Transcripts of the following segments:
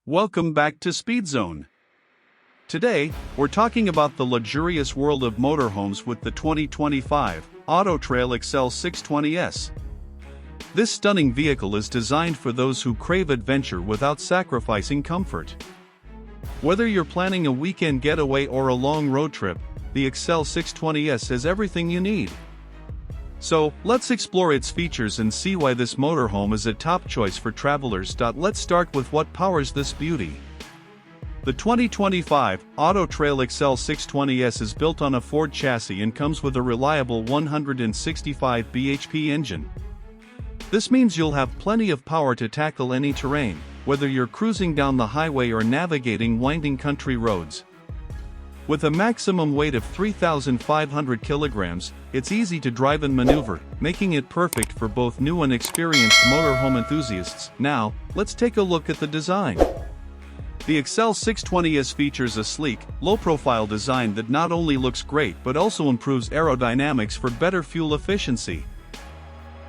Welcome back to Speed Zone. Today, we're talking about the luxurious world of motorhomes with the 2025 AutoTrail XL 620S. This stunning vehicle is designed for those who crave adventure without sacrificing comfort. Whether you're planning a weekend getaway or a long road trip, the XL 620S has everything you need. So, let's explore its features and see why this motorhome is a top choice for travelers. Let's start with what powers this beauty. The 2025 AutoTrail XL 620S is built on a Ford chassis and comes with a reliable 165 bhp engine. This means you'll have plenty of power to tackle any terrain, whether you're cruising down the highway or navigating winding country roads. With a maximum weight of 3,500 kilograms, it's easy to drive and maneuver, making it perfect for both new and experienced motorhome enthusiasts. Now, let's take a look at the design. The XL 620S features a sleek, low-profile design that not only looks great but also improves aerodynamics for better fuel efficiency.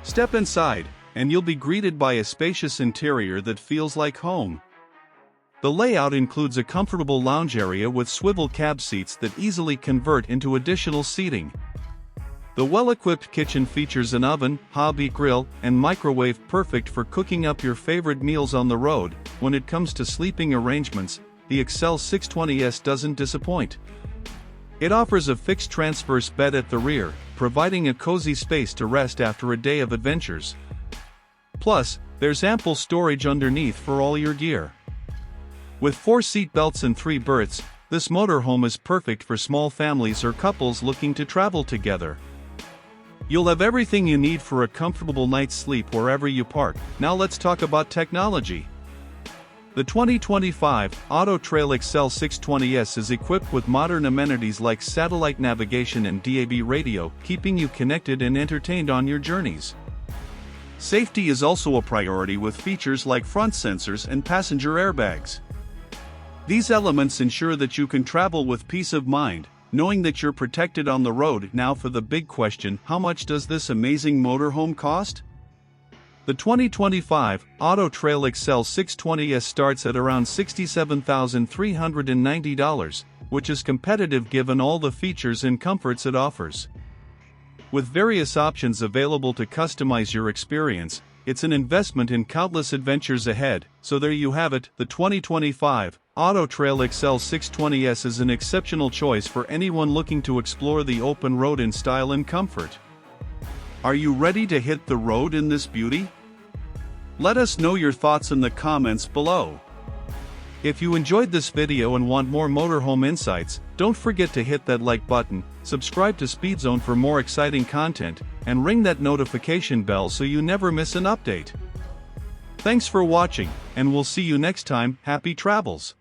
Step inside, and you'll be greeted by a spacious interior that feels like home. The layout includes a comfortable lounge area with swivel cab seats that easily convert into additional seating. The well-equipped kitchen features an oven, hobby grill, and microwave, perfect for cooking up your favorite meals on the road. When it comes to sleeping arrangements, the XL 620S doesn't disappoint. It offers a fixed transverse bed at the rear, providing a cozy space to rest after a day of adventures. Plus, there's ample storage underneath for all your gear. With 4 seat belts and 3 berths, this motorhome is perfect for small families or couples looking to travel together. You'll have everything you need for a comfortable night's sleep wherever you park. Now let's talk about technology. The 2025 AutoTrail XL 620S is equipped with modern amenities like satellite navigation and DAB radio, keeping you connected and entertained on your journeys. Safety is also a priority with features like front sensors and passenger airbags. These elements ensure that you can travel with peace of mind, knowing that you're protected on the road. Now for the big question: how much does this amazing motorhome cost? The 2025 AutoTrail XL 620S starts at around $67,390, which is competitive given all the features and comforts it offers. With various options available to customize your experience, it's an investment in countless adventures ahead. So there you have it, the 2025 AutoTrail XL 620S is an exceptional choice for anyone looking to explore the open road in style and comfort. Are you ready to hit the road in this beauty? Let us know your thoughts in the comments below. If you enjoyed this video and want more motorhome insights, don't forget to hit that like button, subscribe to Speed Zone for more exciting content, and ring that notification bell so you never miss an update. Thanks for watching, and we'll see you next time. Happy travels!